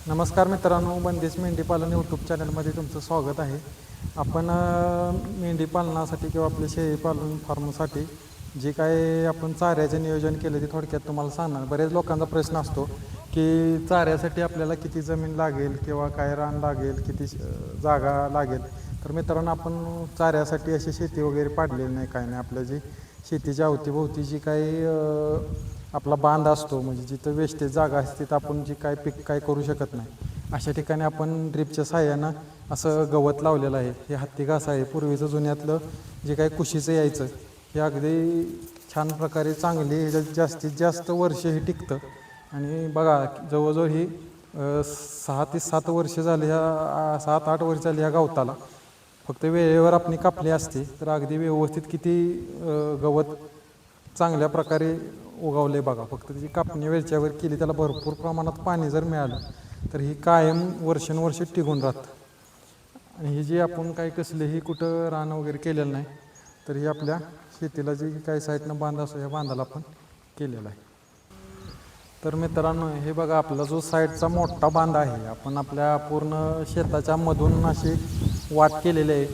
नमस्कार मित्रांनो, बंदिश मेंढी पालन यूट्यूब चॅनलमध्ये तुमचं स्वागत आहे. आपण मेंढी पालनासाठी किंवा आपल्या शेळी पालन फार्मसाठी जे काय आपण चाऱ्याचे नियोजन केलं ते थोडक्यात तुम्हाला सांगणार. बरेच लोकांचा प्रश्न असतो की चाऱ्यासाठी आपल्याला किती जमीन लागेल किंवा काय रान लागेल, किती जागा लागेल. तर मित्रांनो, आपण चाऱ्यासाठी अशी शेती वगैरे पाडलेली नाही, काय नाही. आपल्या जी शेतीच्या अवतीभोवती जी काही आपला बांध असतो, म्हणजे जिथं वेस्टेज जागा असते तिथं आपण जी काय पीक काय करू शकत नाही, अशा ठिकाणी आपण ड्रिपच्या साह्यानं असं गवत लावलेलं आहे. हे हत्ती घास आहे. पूर्वीचं जुन्यातलं जे काही कुशीचं यायचं, हे अगदी छान प्रकारे चांगली जास्तीत जास्त वर्ष हे टिकतं. आणि बघा, जवळजवळ ही 6 ते 7 वर्ष झाली, ह्या 7-8 वर्ष झाली ह्या गवताला. फक्त वेळेवर आपली कापली असते तर अगदी व्यवस्थित किती गवत चांगल्या प्रकारे उगवले बघा. फक्त त्याची कापणी वेळच्यावर केली, त्याला भरपूर प्रमाणात पाणी जर मिळालं तर ही कायम वर्षानुवर्ष टिकून राहतं. आणि ही जी आपण काही कसलेही कुठं रान वगैरे केलेलं नाही, तर ही आपल्या शेतीला जी काही साईडनं बांध असतो या बांधाला आपण केलेला आहे. तर मित्रांनो, हे बघा, आपला जो साईडचा मोठा बांध आहे, आपण आपल्या पूर्ण शेताच्या मधून अशी वाट केलेली आहे.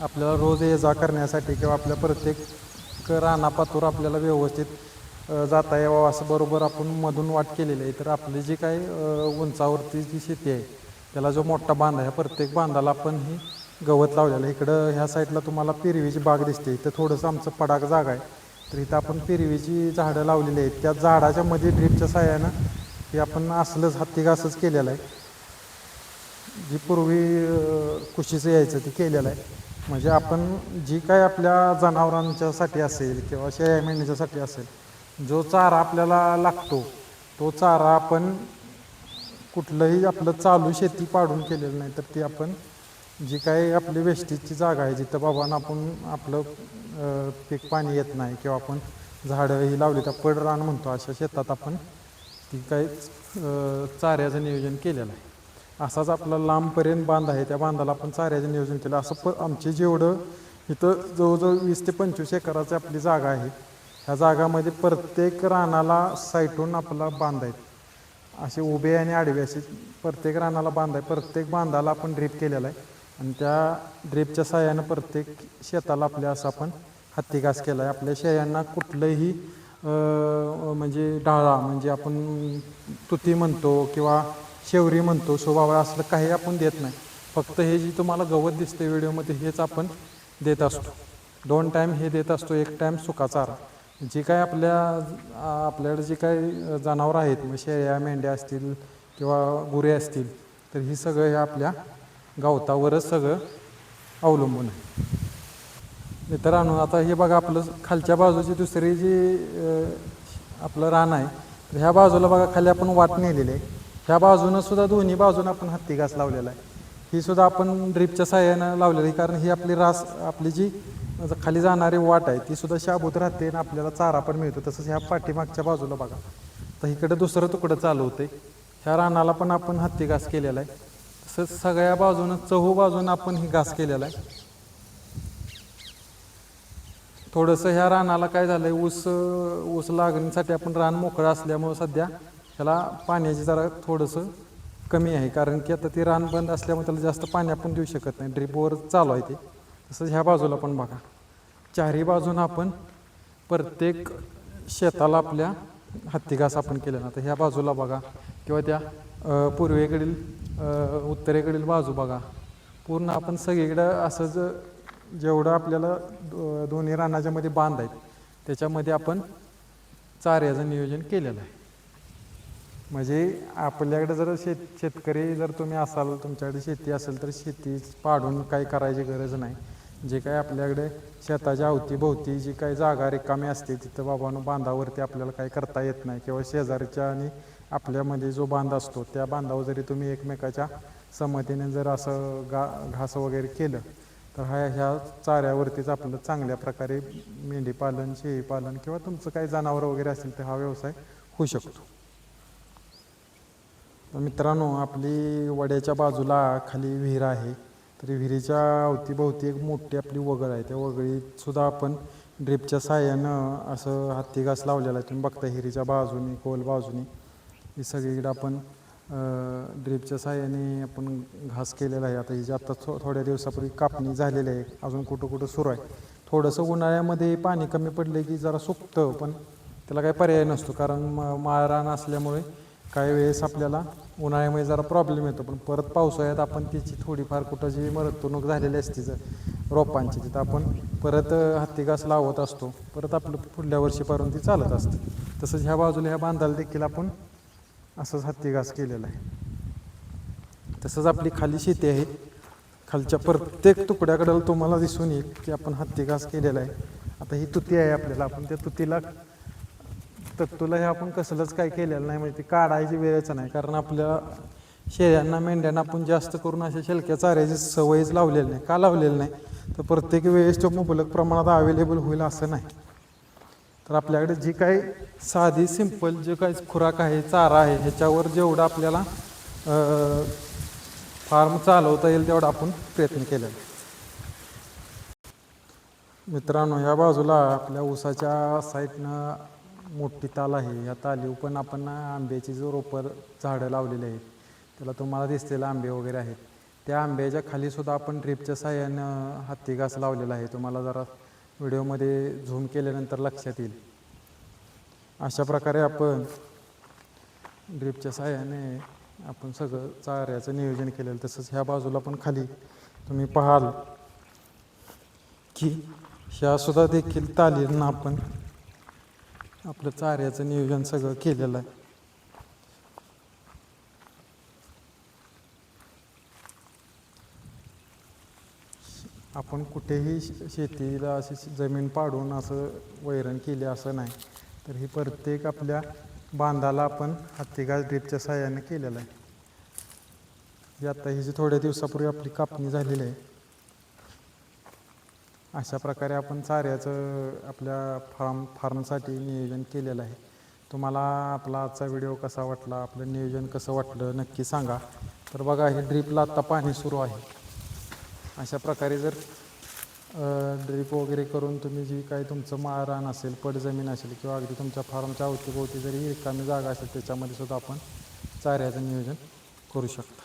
आपल्याला रोज ये जा करण्यासाठी किंवा आपल्या प्रत्येक रानापातूर आपल्याला व्यवस्थित जाता यावं असं बरोबर आपण मधून वाट केलेली आहे. तर आपली जी काही उंचावरती जी शेती आहे त्याला जो मोठा बांध आहे, प्रत्येक बांधाला आपण ही गवत लावलेलं आहे. इकडं ह्या साईडला तुम्हाला पेरवीची बाग दिसते. इथं थोडंसं आमचं पडाक जागा आहे, तर इथं आपण पेरवीची झाडं लावलेली आहेत. त्या झाडाच्या मध्ये ड्रिपच्या साह्यानं हे आपण असलंच हत्ती घासच केलेलं आहे. जी पूर्वी कुशीचं यायचं ते केलेलं आहे. म्हणजे आपण जी काय आपल्या जनावरांच्यासाठी असेल किंवा शेळ्या मेंढीच्यासाठी असेल, जो चारा आपल्याला लागतो तो चारा आपण कुठलंही आपलं चालू शेती पाडून केलेलं नाही, तर ती आपण जी काही आपली वेस्टेजची जागा आहे, जिथं बाबांना आपण आपलं पीक पाणी येत नाही किंवा आपण झाडं ही लावली तर पड रान म्हणतो, अशा शेतात आपण ती काही चाऱ्याचं नियोजन केलेलं आहे. असाच आपला लांबपर्यंत बांध आहे, त्या बांधाला आपण चाऱ्याचं नियोजन केलं. असं आमचे जेवढं इथं जवळजवळ 20 ते 25 एकराची आपली जागा आहे. ह्या जागामध्ये प्रत्येक रानाला साईटून आपला बांध आहेत, असे उभे आणि आडवे असे प्रत्येक रानाला बांध आहे. प्रत्येक बांधाला आपण ड्रीप केलेला आहे आणि त्या ड्रीपच्या साह्यानं प्रत्येक शेताला आपल्या असं आपण हत्ती घास केला आहे. आपल्या शेळ्यांना कुठलंही म्हणजे डाळा, म्हणजे आपण तुती म्हणतो किंवा शेवरी म्हणतो, शोभावळा, असलं काही आपण देत नाही. फक्त हे जी तुम्हाला गवत दिसते व्हिडिओमध्ये हेच आपण देत असतो. 2 टाईम हे देत असतो, 1 टाईम सुका चारा. जी काय आपल्याकडे जी काही जनावरं आहेत, मग शेळ्या मेंढ्या असतील किंवा गुरे असतील, तर ही सगळं हे आपल्या गवतावरच सगळं अवलंबून आहे. मित्रांनो, आता हे बघा, आपलं खालच्या बाजूची दुसरी जी आपलं रान आहे, तर ह्या बाजूला बघा खाली आपण वाट नेलेली आहे. ह्या बाजूनं सुद्धा दोन्ही बाजूनं आपण हत्ती घास लावलेला आहे. ही सुद्धा आपण ड्रिपच्या साह्यानं लावलेली आहे, कारण ही आपली आपली जी खाली जाणारी वाट आहे ती सुद्धा शाबूत राहते आणि आपल्याला चारा पण मिळतो. तसंच ह्या पाठीमागच्या बाजूला बघा, तर इकडं दुसरं तुकडं चालू होते. ह्या रानाला पण आपण हत्ती घास केलेला आहे. तसंच सगळ्या बाजूनं चहू बाजूनं आपण ही घास केलेला आहे. थोडंसं ह्या रानाला काय झालं आहे, ऊस लागणीसाठी आपण रान मोकळं असल्यामुळं सध्या ह्याला पाण्याची जरा थोडंसं कमी आहे, कारण की आता ती रान बंद असल्यामुळे त्याला जास्त पाणी आपण देऊ शकत नाही. ड्रिपवर चालू आहे ते. तसंच ह्या बाजूला पण बघा, चारही बाजूनं आपण प्रत्येक शेताला आपल्या हत्ती घास आपण केलेला. तर ह्या बाजूला बघा किंवा त्या पूर्वेकडील उत्तरेकडील बाजू बघा, पूर्ण आपण सगळीकडं असंच जेवढं आपल्याला दोन्ही रानाच्या मध्ये बांध आहेत त्याच्यामध्ये आपण चाऱ्याचं नियोजन केलेलं आहे. म्हणजे आपल्याकडे जर शेतकरी जर तुम्ही असाल, तुमच्याकडे शेती असेल, तर शेती पाडून काही करायची गरज नाही. जे काही आपल्याकडे शेताच्या अवतीभोवती जी काही जागा रिकामी असते, तिथं बाबांनो बांधावरती आपल्याला काही करता येत नाही किंवा शेजारच्या आणि आपल्यामध्ये जो बांध असतो त्या बांधावर जरी तुम्ही एकमेकाच्या संमतीने जर असं घास वगैरे केलं, तर ह्या चाऱ्यावरतीच आपलं चांगल्या प्रकारे मेंढी पालन, शेळी पालन किंवा तुमचं काही जनावरं वगैरे असेल तर हा व्यवसाय होऊ शकतो. तर मित्रांनो, आपली वड्याच्या बाजूला खाली विहीर आहे. तर विहिरीच्या अवतीभोवती एक मोठी आपली वगळ आहे. त्या वगळीत सुद्धा आपण ड्रिपच्या साह्यानं असं हत्ती घास लावलेला आहे. तुम्ही बघता, विहिरीच्या बाजूनी, खोल बाजूनी ही सगळीकडे आपण ड्रीपच्या साहाय्याने आपण घास केलेला आहे. आता ही जी आता थोड्या दिवसापूर्वी कापणी झालेली आहे, अजून कुठं कुठं सुरू आहे. थोडंसं उन्हाळ्यामध्ये पाणी कमी पडलं की जरा सुकतं, पण त्याला काही पर्याय नसतो, कारण माळरान असल्यामुळे काही वेळेस आपल्याला उन्हाळ्यामध्ये जरा प्रॉब्लेम येतो. पण परत पावसाळ्यात आपण तिची थोडीफार कुठं जी मरतणूक झालेली असते रोपांची, तिथं आपण परत हत्ती घास लावत असतो. परत आपलं पुढल्या वर्षीपर्यंत ती चालत असते. तसंच ह्या बाजूला ह्या बांधाला देखील आपण असंच हत्ती घास केलेला आहे. तसंच आपली खाली शेती आहे, खालच्या प्रत्येक तुकड्याकडे तुम्हाला दिसून येईल की आपण हत्ती घास केलेला आहे. आता ही तुती आहे आपल्याला, आपण त्या तुतीला तत्तूला हे आपण कसलंच काय केलेलं नाही, म्हणजे ती काढायची वेळच नाही. कारण आपल्या शेळ्यांना मेंढ्यांना आपण जास्त करून अशा शेलक्या चाऱ्याची सवयच लावलेली नाही. का लावलेली नाही तर प्रत्येक वेळेस तो मुबलक प्रमाणात अवेलेबल होईल असं नाही. तर आपल्याकडे जी काही साधी सिंपल जे काही खुराक आहे, चारा आहे, ह्याच्यावर जेवढं आपल्याला फार्म चालवता येईल तेवढा आपण प्रयत्न केला. मित्रांनो, या बाजूला आपल्या ऊसाच्या साईडनं मोठी ताल आहे. या तालीवर पण आपण आंब्याची जो रोपं झाडं लावलेली आहेत, त्याला तुम्हाला दिसलेले आंबे वगैरे आहेत. त्या आंब्याच्या खाली सुद्धा आपण ड्रीपच्या साहाय्यानं हत्ती घास लावलेला आहे. तुम्हाला जरा व्हिडिओमध्ये झूम केल्यानंतर लक्षात येईल. अशा प्रकारे आपण ड्रीपच्या साहाय्याने आपण सगळं चाऱ्याचं नियोजन केलेलं. तसंच ह्या बाजूला पण खाली तुम्ही पाहाल की ह्या सुद्धा देखील तालींना आपण आपलं चाऱ्याचं नियोजन सगळं केलेलं आहे. आपण कुठेही शेतीला अशी जमीन पाडून असं वैरण केली असं नाही, तर ही प्रत्येक आपल्या बांधाला आपण हत्ती घास ड्रीपच्या साहाय्याने केलेलं आहे. ही आता ही जी थोड्या दिवसापूर्वी आपली कापणी झालेली आहे. अशा प्रकारे आपण चाऱ्याचं आपल्या फार्मसाठी नियोजन केलेलं आहे. तुम्हाला आपला आजचा व्हिडिओ कसा वाटला, आपलं नियोजन कसं वाटलं नक्की सांगा. तर बघा, हे ड्रीपला आत्ता पाणी सुरू आहे. अशा प्रकारे जर ड्रीप वगैरे करून तुम्ही जी काही तुमचं माळरान असेल, पडजमीन असेल, किंवा अगदी तुमच्या फार्मच्या अवतीभोवती जरी रिकामी जागा असेल, त्याच्यामध्ये सुद्धा आपण चाऱ्याचं नियोजन करू शकता.